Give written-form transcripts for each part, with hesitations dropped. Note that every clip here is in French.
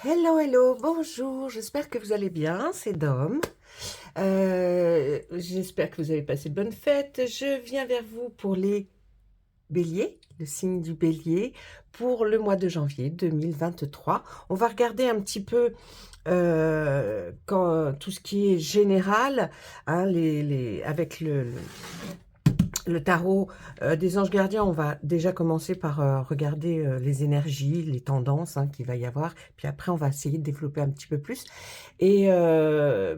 Hello, hello, bonjour, j'espère que vous allez bien, c'est Dom. J'espère que vous avez passé de bonnes fêtes. Je viens vers vous pour les béliers, le signe du bélier, pour le mois de janvier 2023. On va regarder un petit peu tout ce qui est général, hein, avec le tarot des anges gardiens. On va déjà commencer par regarder les énergies, les tendances qu'il va y avoir. Puis après, on va essayer de développer un petit peu plus. Mais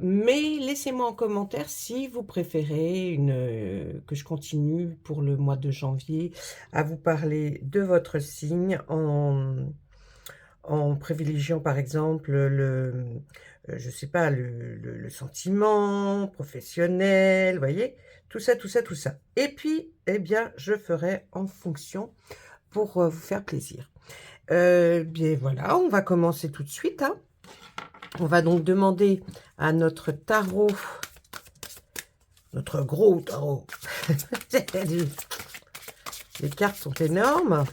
laissez-moi en commentaire si vous préférez que je continue pour le mois de janvier à vous parler de votre signe en privilégiant par exemple je sais pas, le sentiment professionnel, vous voyez, tout ça, tout ça, tout ça. Et puis, eh bien, je ferai en fonction pour vous faire plaisir. Bien voilà, on va commencer tout de suite, hein. On va donc demander à notre tarot, notre gros tarot. Les cartes sont énormes.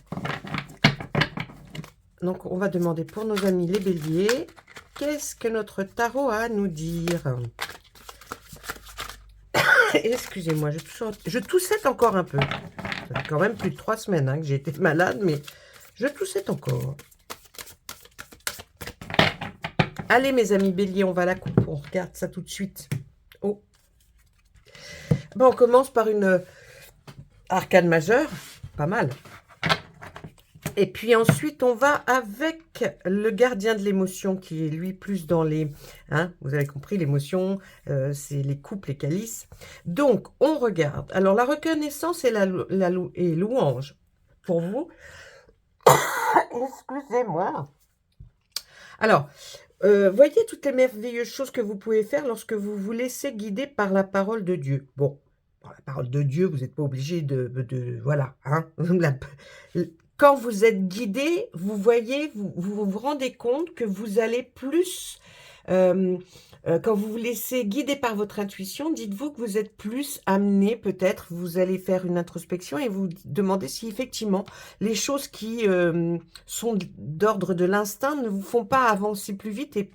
Donc, on va demander pour nos amis les béliers, qu'est-ce que notre tarot a à nous dire? Excusez-moi, je toussette encore un peu. Ça fait quand même plus de 3 semaines que j'ai été malade, mais je toussette encore. Allez, mes amis béliers, on va à la coupe. On regarde ça tout de suite. Oh. Bon, on commence par une arcane majeure. Pas mal. Et puis ensuite, on va avec le gardien de l'émotion qui est lui plus dans les... vous avez compris, l'émotion, c'est les couples, les calices. Donc, on regarde. Alors, la reconnaissance et et louange. Pour vous. Excusez-moi. Alors, voyez toutes les merveilleuses choses que vous pouvez faire lorsque vous vous laissez guider par la parole de Dieu. Bon, par la parole de Dieu, vous n'êtes pas obligé voilà, quand vous êtes guidé, vous voyez, vous rendez compte que vous allez plus, quand vous vous laissez guider par votre intuition, dites-vous que vous êtes plus amené, peut-être, vous allez faire une introspection et vous demandez si effectivement les choses qui sont d'ordre de l'instinct ne vous font pas avancer plus vite et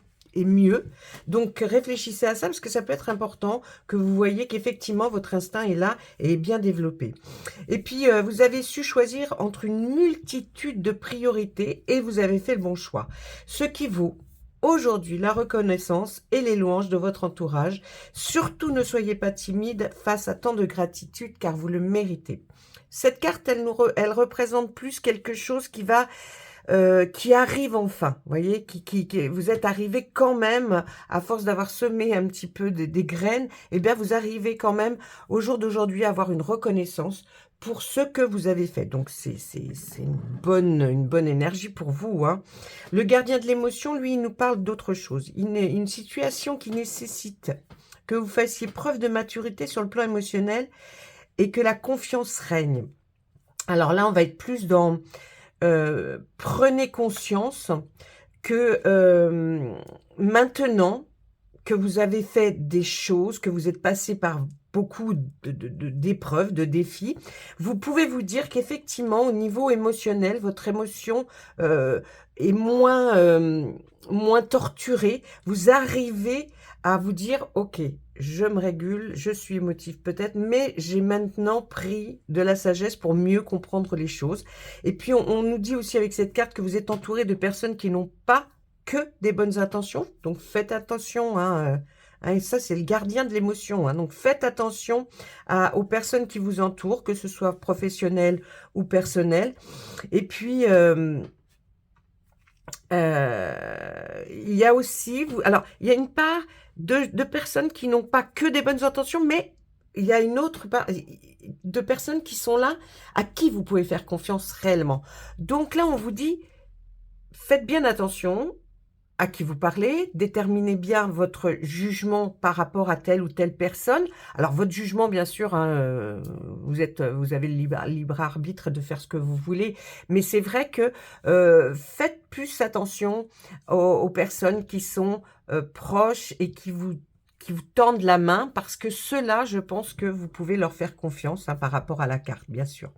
mieux. Donc réfléchissez à ça parce que ça peut être important que vous voyez qu'effectivement votre instinct est là et est bien développé. Et puis vous avez su choisir entre une multitude de priorités et vous avez fait le bon choix. Ce qui vaut aujourd'hui la reconnaissance et les louanges de votre entourage. Surtout ne soyez pas timide face à tant de gratitude car vous le méritez. Cette carte, elle représente plus quelque chose qui arrive enfin, vous voyez, vous êtes arrivé quand même, à force d'avoir semé un petit peu des graines, eh bien vous arrivez quand même au jour d'aujourd'hui à avoir une reconnaissance pour ce que vous avez fait. Donc c'est une bonne énergie pour vous, hein. Le gardien de l'émotion, lui, il nous parle d'autre chose. Une situation qui nécessite que vous fassiez preuve de maturité sur le plan émotionnel et que la confiance règne. Alors là, on va être plus dans prenez conscience que maintenant que vous avez fait des choses, que vous êtes passé par beaucoup d'épreuves, de défis, vous pouvez vous dire qu'effectivement, au niveau émotionnel, votre émotion est moins torturée. Vous arrivez à vous dire, ok, je me régule, je suis émotif peut-être, mais j'ai maintenant pris de la sagesse pour mieux comprendre les choses. Et puis, on nous dit aussi avec cette carte que vous êtes entouré de personnes qui n'ont pas que des bonnes intentions. Donc, faites attention, et ça, c'est le gardien de l'émotion, hein. Donc, faites attention aux personnes qui vous entourent, que ce soit professionnelles ou personnelles. Et puis, il y a aussi... Alors, il y a une part de personnes qui n'ont pas que des bonnes intentions, mais il y a une autre part de personnes qui sont là, à qui vous pouvez faire confiance réellement. Donc là, on vous dit, faites bien attention à qui vous parlez, déterminez bien votre jugement par rapport à telle ou telle personne. Alors, votre jugement, bien sûr, vous avez le libre arbitre de faire ce que vous voulez, mais c'est vrai que faites plus attention aux personnes qui sont proches et qui vous qui vous tendent la main parce que ceux-là, je pense que vous pouvez leur faire confiance, hein, par rapport à la carte, bien sûr.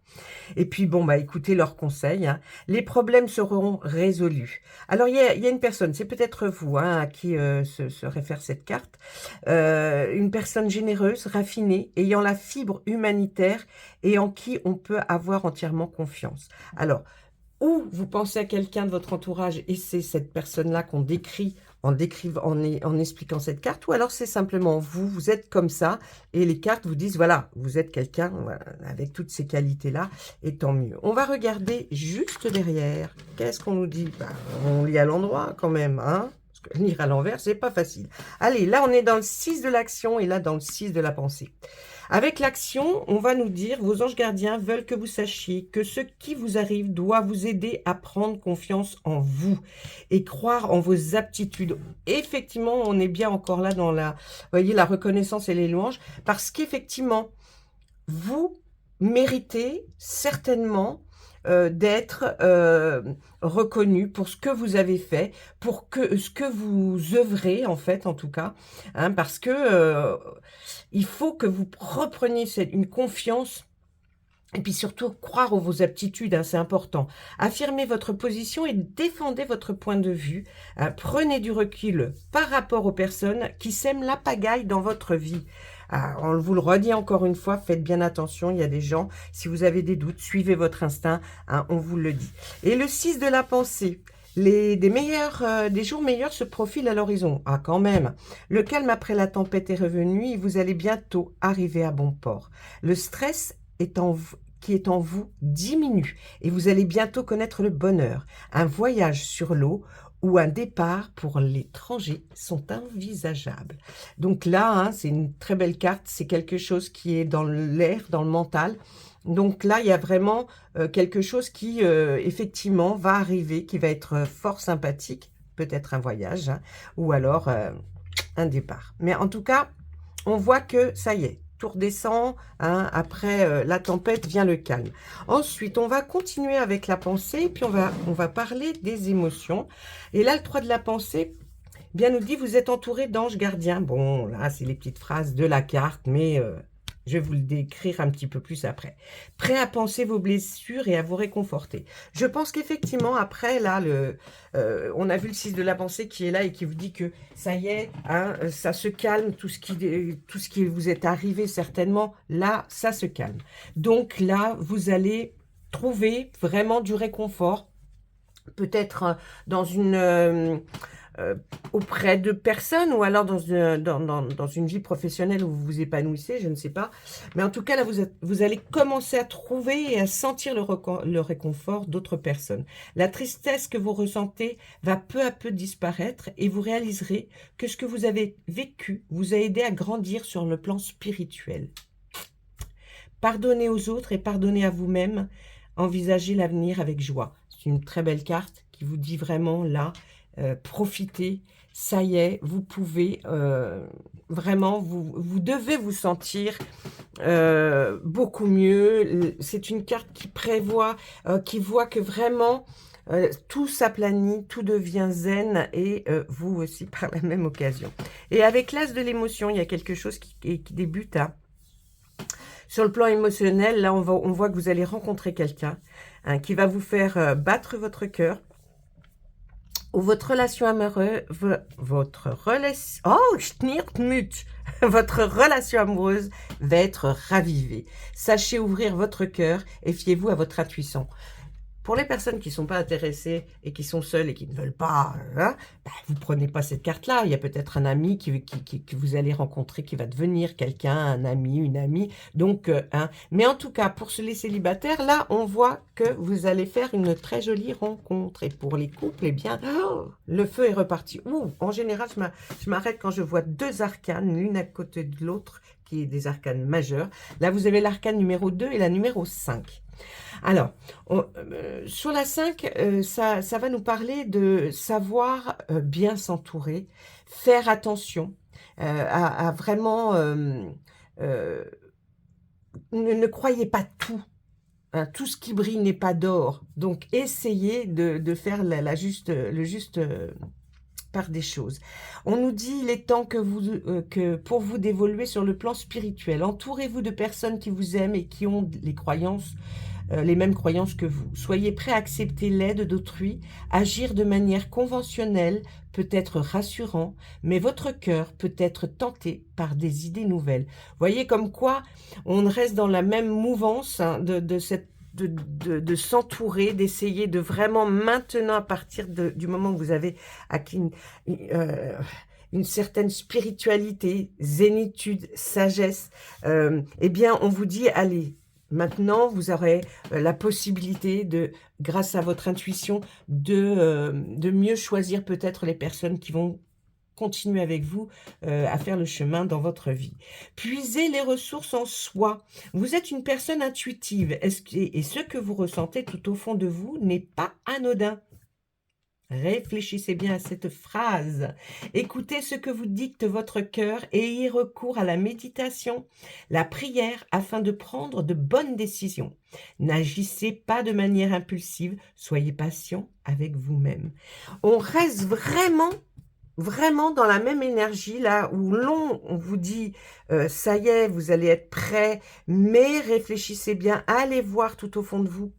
Et puis bon, bah, écoutez leurs conseils, hein. Les problèmes seront résolus. Alors il y a une personne, c'est peut-être vous, hein, à qui, se réfère cette carte. Une personne généreuse, raffinée, ayant la fibre humanitaire et en qui on peut avoir entièrement confiance. Alors, ou vous pensez à quelqu'un de votre entourage et c'est cette personne-là qu'on décrit en expliquant cette carte, ou alors c'est simplement vous, vous êtes comme ça, et les cartes vous disent, voilà, vous êtes quelqu'un voilà, avec toutes ces qualités-là, et tant mieux. On va regarder juste derrière. Qu'est-ce qu'on nous dit? Ben, on lit à l'endroit quand même, hein, parce que lire à l'envers, c'est pas facile. Allez, là on est dans le 6 de l'action, et là dans le 6 de la pensée. Avec l'action, on va nous dire, vos anges gardiens veulent que vous sachiez que ce qui vous arrive doit vous aider à prendre confiance en vous et croire en vos aptitudes. Effectivement, on est bien encore là dans la, voyez, la reconnaissance et les louanges, parce qu'effectivement, vous méritez certainement d'être reconnu pour ce que vous avez fait, pour ce que vous œuvrez, en fait, en tout cas, hein, parce que il faut que vous repreniez une confiance et puis surtout croire en vos aptitudes, hein, c'est important. Affirmez votre position et défendez votre point de vue. Hein, prenez du recul par rapport aux personnes qui sèment la pagaille dans votre vie. On vous le redit encore une fois, faites bien attention, il y a des gens, si vous avez des doutes, suivez votre instinct, hein, on vous le dit. Et le 6 de la pensée. Des jours meilleurs se profilent à l'horizon. Ah, quand même. Le calme après la tempête est revenu et vous allez bientôt arriver à bon port. Le stress qui est en vous diminue et vous allez bientôt connaître le bonheur. Un voyage sur l'eau ou un départ pour l'étranger sont envisageables. Donc là, hein, c'est une très belle carte, c'est quelque chose qui est dans l'air, dans le mental. Donc là, il y a vraiment quelque chose qui, effectivement, va arriver, qui va être fort sympathique, peut-être un voyage, hein, ou alors un départ. Mais en tout cas, on voit que ça y est, tout redescend, hein, après la tempête vient le calme. Ensuite, on va continuer avec la pensée, puis on va parler des émotions. Et là, le 3 de la pensée, bien nous dit, vous êtes entouré d'anges gardiens. Bon, là, c'est les petites phrases de la carte, mais je vais vous le décrire un petit peu plus après. Prêt à penser vos blessures et à vous réconforter. Je pense qu'effectivement, après, là, on a vu le 6 de la pensée qui est là et qui vous dit que ça y est, hein, ça se calme, tout ce qui vous est arrivé certainement, là, ça se calme. Donc là, vous allez trouver vraiment du réconfort, peut-être dans une... auprès de personnes ou alors dans une vie professionnelle où vous vous épanouissez, je ne sais pas. Mais en tout cas, là, vous allez commencer à trouver et à sentir le réconfort d'autres personnes. La tristesse que vous ressentez va peu à peu disparaître et vous réaliserez que ce que vous avez vécu vous a aidé à grandir sur le plan spirituel. Pardonnez aux autres et pardonnez à vous-même. Envisagez l'avenir avec joie. C'est une très belle carte qui vous dit vraiment là, profitez, ça y est, vous pouvez vraiment, vous devez vous sentir beaucoup mieux. C'est une carte qui prévoit, qui voit que vraiment tout s'aplanit, tout devient zen et vous aussi par la même occasion. Et avec l'as de l'émotion, il y a quelque chose qui débute à... Sur le plan émotionnel, là, on voit que vous allez rencontrer quelqu'un, hein, qui va vous faire battre votre cœur, ou votre relation amoureuse, votre relation amoureuse va être ravivée. Sachez ouvrir votre cœur et fiez-vous à votre intuition. Pour les personnes qui ne sont pas intéressées et qui sont seules et qui ne veulent pas, hein, bah, vous ne prenez pas cette carte-là. Il y a peut-être un ami que vous allez rencontrer qui va devenir quelqu'un, un ami, une amie. Donc, hein. Mais en tout cas, pour les célibataires, là, on voit que vous allez faire une très jolie rencontre. Et pour les couples, eh bien, oh, le feu est reparti. Ouh, en général, je m'arrête quand je vois deux arcanes, l'une à côté de l'autre, qui est des arcanes majeures. Là, vous avez l'arcane numéro 2 et la numéro 5. Alors, sur la 5, ça va nous parler de savoir bien s'entourer, faire attention à vraiment... ne croyez pas tout. Hein, tout ce qui brille n'est pas d'or. Donc, essayez de faire le juste par des choses. On nous dit, il est temps que pour vous d'évoluer sur le plan spirituel. Entourez-vous de personnes qui vous aiment et qui ont les mêmes croyances que vous. Soyez prêts à accepter l'aide d'autrui, agir de manière conventionnelle, peut être rassurant, mais votre cœur peut être tenté par des idées nouvelles. Voyez comme quoi on reste dans la même mouvance, hein, de s'entourer, d'essayer de vraiment maintenant, à partir du moment où vous avez acquis une certaine spiritualité, zénitude, sagesse, eh bien, on vous dit, allez, maintenant, vous aurez la possibilité grâce à votre intuition, de mieux choisir peut-être les personnes qui vont continuer avec vous à faire le chemin dans votre vie. Puisez les ressources en soi. Vous êtes une personne intuitive et ce que vous ressentez tout au fond de vous n'est pas anodin. Réfléchissez bien à cette phrase. Écoutez ce que vous dicte votre cœur et ayez recours à la méditation, la prière afin de prendre de bonnes décisions. N'agissez pas de manière impulsive, soyez patient avec vous-même. On reste vraiment dans la même énergie là où on vous dit ça y est, vous allez être prêt, mais réfléchissez bien, allez voir tout au fond de vous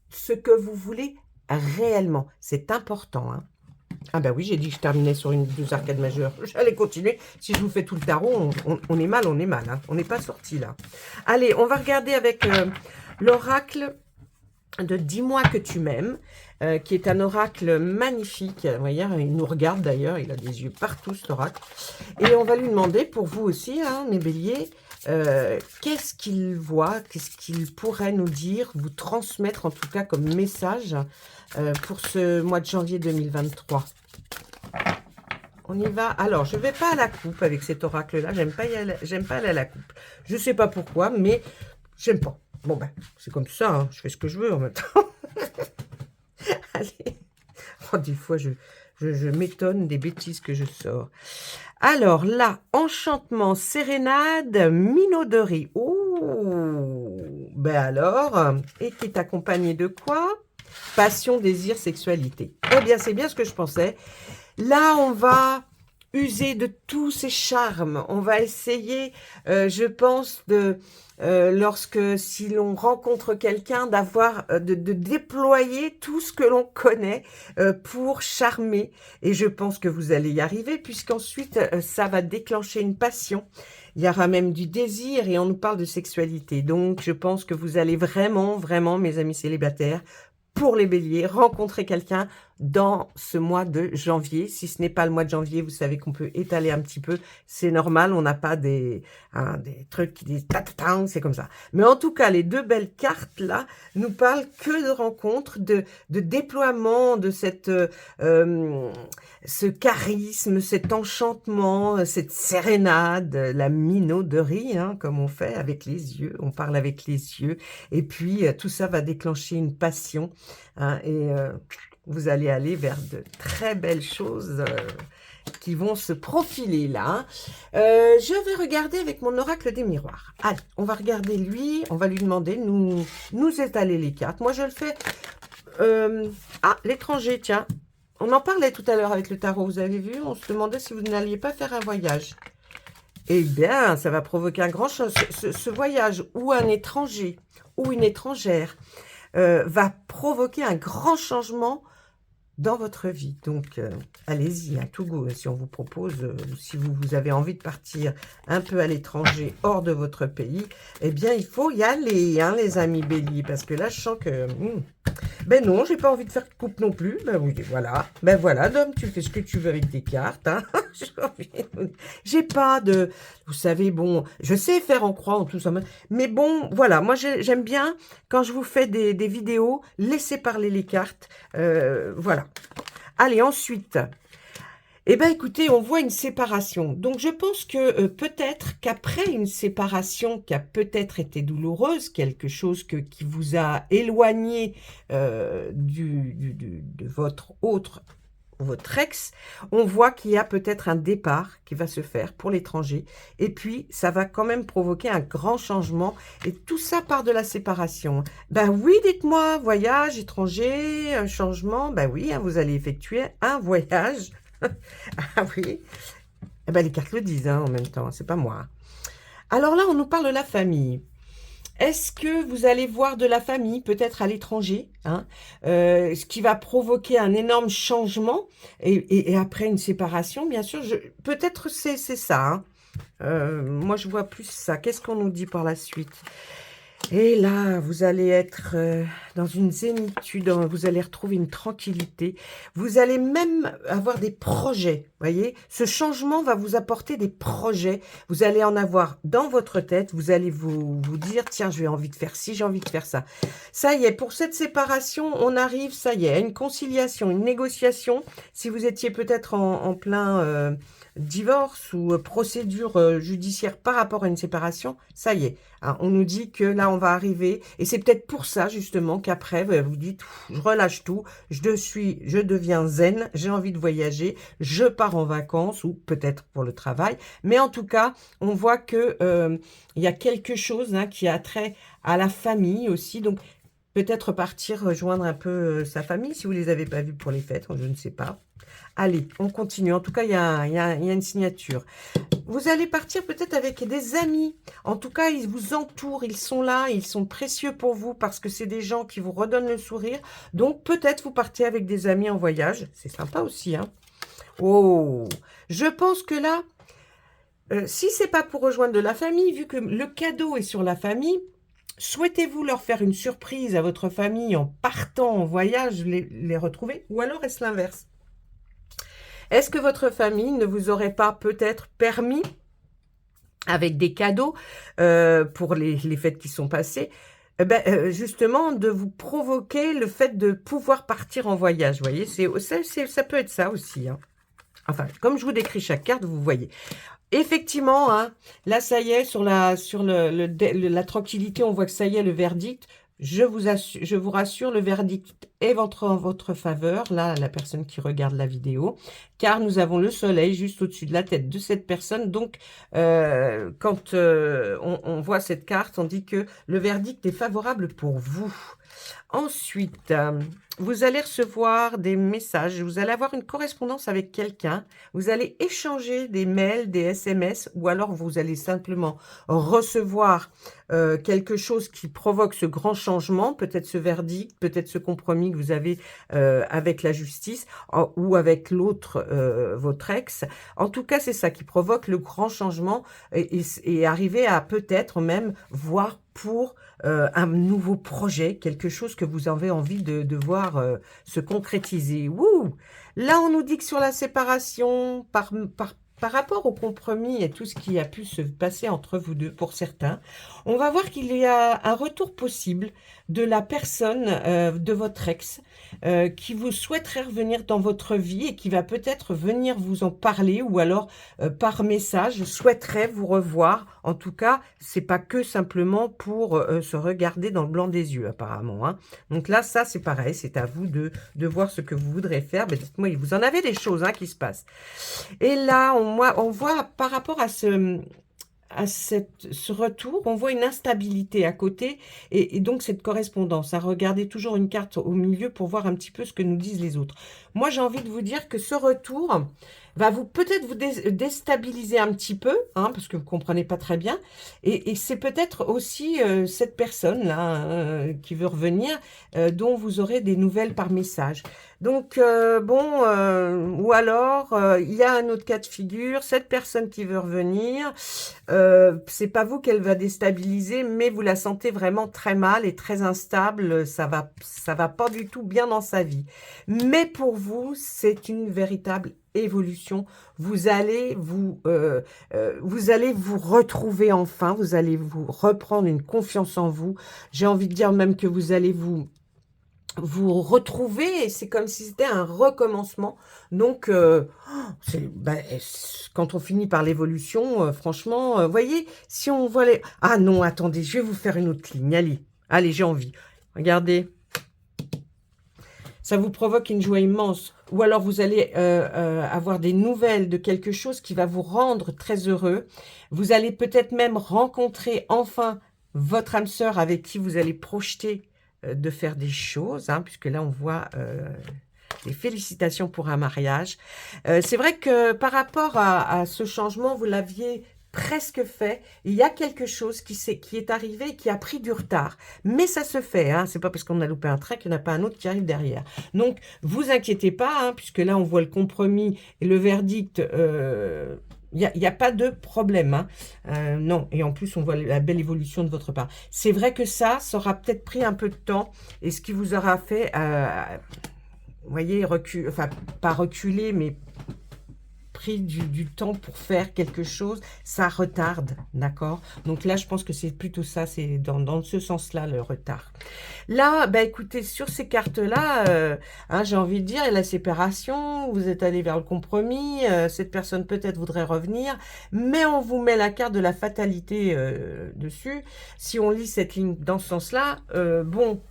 ce que vous voulez réellement. C'est important, hein. Ah bah oui, j'ai dit que je terminais sur deux arcades majeures. J'allais continuer. Si je vous fais tout le tarot, on est mal, hein. On n'est pas sorti là. Allez, on va regarder avec l'oracle de Dis-moi que tu m'aimes, qui est un oracle magnifique. Vous voyez, il nous regarde d'ailleurs, il a des yeux partout, cet oracle. Et on va lui demander, pour vous aussi, hein, mes béliers, qu'est-ce qu'il voit, qu'est-ce qu'il pourrait nous dire, vous transmettre en tout cas comme message pour ce mois de janvier 2023. On y va. Alors, je ne vais pas à la coupe avec cet oracle-là. J'aime pas aller à la coupe. Je ne sais pas pourquoi, mais j'aime pas. Bon, ben, c'est comme ça. Hein. Je fais ce que je veux en même temps. Allez. Oh, des fois, je m'étonne des bêtises que je sors. Alors, là, enchantement, sérénade, minauderie. Ouh. Ben alors, et qui est accompagné de quoi? Passion, désir, sexualité. Eh bien, c'est bien ce que je pensais. Là, on va user de tous ces charmes. On va essayer, je pense, si l'on rencontre quelqu'un, de déployer tout ce que l'on connaît pour charmer. Et je pense que vous allez y arriver, puisqu'ensuite, ça va déclencher une passion. Il y aura même du désir et on nous parle de sexualité. Donc, je pense que vous allez vraiment, mes amis célibataires, pour les béliers, rencontrer quelqu'un dans ce mois de janvier. Si ce n'est pas le mois de janvier, vous savez qu'on peut étaler un petit peu. C'est normal, on n'a pas des trucs qui disent « c'est comme ça ». Mais en tout cas, les deux belles cartes là nous parlent que de rencontres, de déploiement de ce charisme, cet enchantement, cette sérénade, la minauderie, hein, comme on fait avec les yeux. On parle avec les yeux. Et puis, tout ça va déclencher une passion. Hein, et vous allez aller vers de très belles choses qui vont se profiler là. Hein. Je vais regarder avec mon oracle des miroirs. Allez, on va regarder lui, on va lui demander de nous étaler les cartes. Moi, je le fais... l'étranger, tiens. On en parlait tout à l'heure avec le tarot, vous avez vu? On se demandait si vous n'alliez pas faire un voyage. Eh bien, ça va provoquer un grand chose. Ce voyage où un étranger ou une étrangère va provoquer un grand changement dans votre vie. Donc, allez-y, à tout goût. Si on vous propose, si vous avez envie de partir un peu à l'étranger, hors de votre pays, eh bien, il faut y aller, hein, les amis béliers, parce que là, je sens que... Ben non, j'ai pas envie de faire de coupe non plus. Ben oui, voilà. Ben voilà, Dom, tu fais ce que tu veux avec tes cartes. Hein. J'ai pas de... Vous savez, bon, je sais faire en croix, en tout ça. Mais bon, voilà, moi, j'aime bien, quand je vous fais des vidéos, laisser parler les cartes. Voilà. Allez, ensuite... Eh bien, écoutez, on voit une séparation. Donc, je pense que peut-être qu'après une séparation qui a peut-être été douloureuse, quelque chose qui vous a éloigné de votre ex, on voit qu'il y a peut-être un départ qui va se faire pour l'étranger. Et puis, ça va quand même provoquer un grand changement. Et tout ça part de la séparation. Ben oui, dites-moi, voyage, étranger, un changement. Ben oui, hein, vous allez effectuer un voyage. Ah oui, eh ben, les cartes le disent hein, en même temps, c'est pas moi. Alors là, on nous parle de la famille. Est-ce que vous allez voir de la famille, peut-être à l'étranger, hein, ce qui va provoquer un énorme changement et après une séparation, bien sûr. Peut-être c'est ça. Hein. Moi, je vois plus ça. Qu'est-ce qu'on nous dit par la suite? Et là, vous allez être dans une zénitude, vous allez retrouver une tranquillité. Vous allez même avoir des projets, voyez. Ce changement va vous apporter des projets. Vous allez en avoir dans votre tête. Vous allez vous dire, tiens, j'ai envie de faire ci, j'ai envie de faire ça. Ça y est, pour cette séparation, on arrive, ça y est, à une conciliation, une négociation. Si vous étiez peut-être en plein divorce ou procédure judiciaire par rapport à une séparation, ça y est. Hein, on nous dit que là, on va arriver, et c'est peut-être pour ça, justement, qu'après, vous dites, je relâche tout, je deviens zen, j'ai envie de voyager, je pars en vacances, ou peut-être pour le travail, mais en tout cas, on voit que il y a quelque chose hein, qui a trait à la famille aussi, donc peut-être partir rejoindre un peu sa famille, si vous ne les avez pas vus pour les fêtes, je ne sais pas. Allez, on continue. En tout cas, il y a une signature. Vous allez partir peut-être avec des amis. En tout cas, ils vous entourent, ils sont là, ils sont précieux pour vous parce que c'est des gens qui vous redonnent le sourire. Donc, peut-être vous partez avec des amis en voyage. C'est sympa aussi, hein. Oh, je pense que là, si c'est pas pour rejoindre de la famille, vu que le cadeau est sur la famille, souhaitez-vous leur faire une surprise à votre famille en partant en voyage, les retrouver? Ou alors est-ce l'inverse? Est-ce que votre famille ne vous aurait pas peut-être permis, avec des cadeaux pour les fêtes qui sont passées, justement de vous provoquer le fait de pouvoir partir en voyage, vous voyez, ça peut être ça aussi. Hein. Enfin, comme je vous décris chaque carte, vous voyez. Effectivement, hein, là, ça y est, sur la tranquillité, on voit que ça y est, le verdict. Je vous rassure, le verdict est en votre faveur, là, la personne qui regarde la vidéo, car nous avons le soleil juste au-dessus de la tête de cette personne. Donc, quand on voit cette carte, on dit que le verdict est favorable pour vous. Ensuite, vous allez recevoir des messages, vous allez avoir une correspondance avec quelqu'un, vous allez échanger des mails, des SMS, ou alors vous allez simplement recevoir quelque chose qui provoque ce grand changement, peut-être ce verdict, peut-être ce compromis que vous avez avec la justice ou avec l'autre, votre ex. En tout cas, c'est ça qui provoque le grand changement et arriver à peut-être même voir pour un nouveau projet, quelque chose que vous avez envie de voir se concrétiser. Wouh! Là, on nous dit que sur la séparation, par rapport au compromis et tout ce qui a pu se passer entre vous deux, pour certains, on va voir qu'il y a un retour possible de la personne de votre ex qui vous souhaiterait revenir dans votre vie et qui va peut-être venir vous en parler ou alors par message souhaiterait vous revoir. En tout cas, c'est pas que simplement pour se regarder dans le blanc des yeux apparemment. Hein. Donc là, ça c'est pareil, c'est à vous de voir ce que vous voudrez faire. Mais dites-moi, vous en avez des choses hein, qui se passent. Et là, on voit par rapport à ce retour, on voit une instabilité à côté et donc cette correspondance. À regarder toujours une carte au milieu pour voir un petit peu ce que nous disent les autres. Moi, j'ai envie de vous dire que ce retour va peut-être vous déstabiliser un petit peu, hein, parce que vous ne comprenez pas très bien. Et c'est peut-être aussi cette personne-là qui veut revenir, dont vous aurez des nouvelles par message. Donc, ou alors, il y a un autre cas de figure, cette personne qui veut revenir, c'est pas vous qu'elle va déstabiliser, mais vous la sentez vraiment très mal et très instable, ça va pas du tout bien dans sa vie. Mais pour vous, c'est une véritable évolution. Vous allez vous retrouver enfin, vous allez vous reprendre une confiance en vous. J'ai envie de dire même que vous allez vous retrouver et c'est comme si c'était un recommencement. Donc, quand on finit par l'évolution, franchement, voyez, si on voit les... Ah non, attendez, je vais vous faire une autre ligne. Allez, j'ai envie. Regardez. Ça vous provoque une joie immense. Ou alors vous allez avoir des nouvelles de quelque chose qui va vous rendre très heureux. Vous allez peut-être même rencontrer enfin votre âme sœur avec qui vous allez projeter de faire des choses. Hein, puisque là, on voit Et félicitations pour un mariage. C'est vrai que par rapport à ce changement, vous l'aviez presque fait. Il y a quelque chose qui est arrivé et qui a pris du retard. Mais ça se fait, hein. C'est pas parce qu'on a loupé un trait qu'il n'y en a pas un autre qui arrive derrière. Donc, vous inquiétez pas, hein, puisque là, on voit le compromis et le verdict. Il n'y a pas de problème, hein. Non, et en plus, on voit la belle évolution de votre part. C'est vrai que ça aura peut-être pris un peu de temps, et ce qui vous aura fait, vous voyez, enfin, pas reculer, mais pris du temps pour faire quelque chose, ça retarde, d'accord? Donc là, je pense que c'est plutôt ça, c'est dans ce sens-là, le retard. Là, bah écoutez, sur ces cartes-là, hein, j'ai envie de dire, il y a la séparation, vous êtes allé vers le compromis, cette personne peut-être voudrait revenir, mais on vous met la carte de la fatalité dessus. Si on lit cette ligne dans ce sens-là, bon,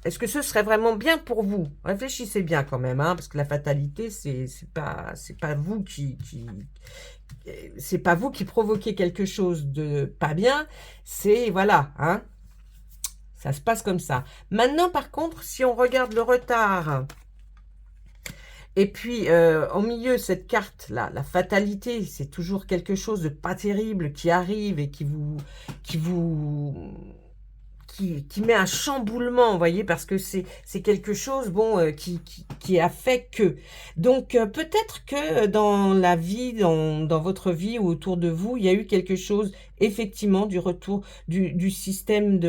est-ce que ce serait vraiment bien pour vous? Réfléchissez bien quand même, hein, parce que la fatalité, c'est pas vous c'est pas vous qui provoquez quelque chose de pas bien, c'est, voilà, hein, ça se passe comme ça. Maintenant, par contre, si on regarde le retard, et puis au milieu, cette carte-là, la fatalité, c'est toujours quelque chose de pas terrible qui arrive et qui met un chamboulement, vous voyez, parce que c'est quelque chose, bon, qui a fait que. Donc, peut-être que dans la vie, dans votre vie ou autour de vous, il y a eu quelque chose, effectivement, du retour du système,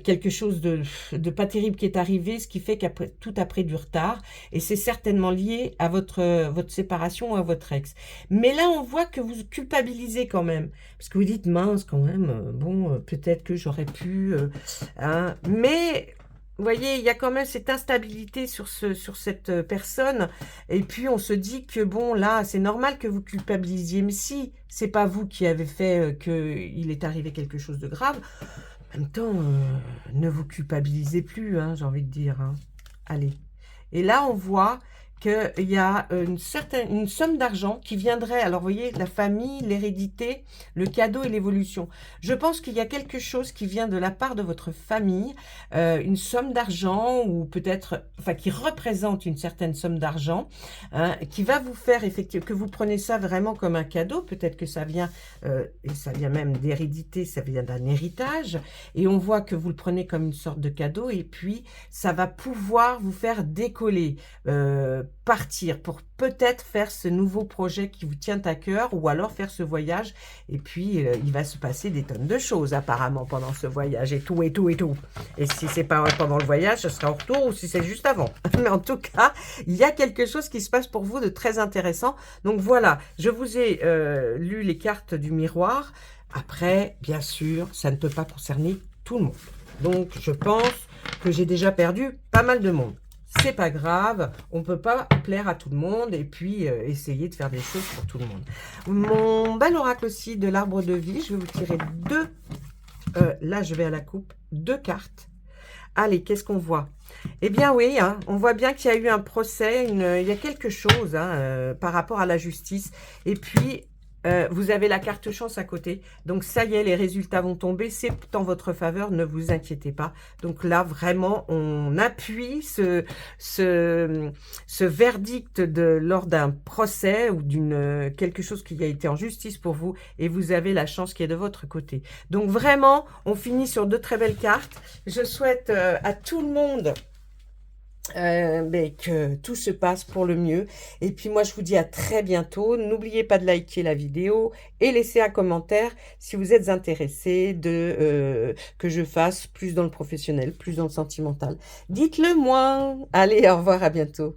quelque chose de pas terrible qui est arrivé, ce qui fait qu'après tout a pris du retard, et c'est certainement lié à votre séparation ou à votre ex. Mais là, on voit que vous culpabilisez quand même, parce que vous dites, mince, quand même, bon, peut-être que j'aurais pu, hein. Mais, vous voyez, il y a quand même cette instabilité sur cette personne, et puis on se dit que, bon, là, c'est normal que vous culpabilisiez, mais si c'est pas vous qui avez fait qu'il est arrivé quelque chose de grave, en même temps, ne vous culpabilisez plus, hein, j'ai envie de dire, hein. Allez. Et là, on voit qu'il y a une somme d'argent qui viendrait, alors vous voyez, la famille, l'hérédité, le cadeau et l'évolution. Je pense qu'il y a quelque chose qui vient de la part de votre famille, une somme d'argent, ou peut-être, enfin, qui représente une certaine somme d'argent, hein, qui va vous faire effectivement, que vous prenez ça vraiment comme un cadeau, peut-être que ça vient, et ça vient même d'hérédité, ça vient d'un héritage, et on voit que vous le prenez comme une sorte de cadeau, et puis ça va pouvoir vous faire décoller, partir pour peut-être faire ce nouveau projet qui vous tient à cœur, ou alors faire ce voyage, et puis il va se passer des tonnes de choses apparemment pendant ce voyage, et tout, et tout, et tout. Et si c'est pas pendant le voyage, ce sera en retour, ou si c'est juste avant. Mais en tout cas, il y a quelque chose qui se passe pour vous de très intéressant. Donc voilà, je vous ai lu les cartes du miroir. Après, bien sûr, ça ne peut pas concerner tout le monde. Donc je pense que j'ai déjà perdu pas mal de monde. C'est pas grave, on peut pas plaire à tout le monde, et puis essayer de faire des choses pour tout le monde. Mon bel oracle aussi de l'arbre de vie, je vais vous tirer deux, là je vais à la coupe, deux cartes. Allez, qu'est-ce qu'on voit? Eh bien oui, hein, on voit bien qu'il y a eu un procès, il y a quelque chose, hein, par rapport à la justice, et puis vous avez la carte chance à côté, donc ça y est, les résultats vont tomber, c'est en votre faveur, ne vous inquiétez pas. Donc là, vraiment, on appuie ce verdict lors d'un procès, ou quelque chose qui a été en justice pour vous, et vous avez la chance qui est de votre côté. Donc vraiment, on finit sur de très belles cartes. Je souhaite à tout le monde que tout se passe pour le mieux. Et puis moi, je vous dis à très bientôt. N'oubliez pas de liker la vidéo et laisser un commentaire si vous êtes intéressé que je fasse plus dans le professionnel, plus dans le sentimental. Dites-le moi. Allez, au revoir, à bientôt.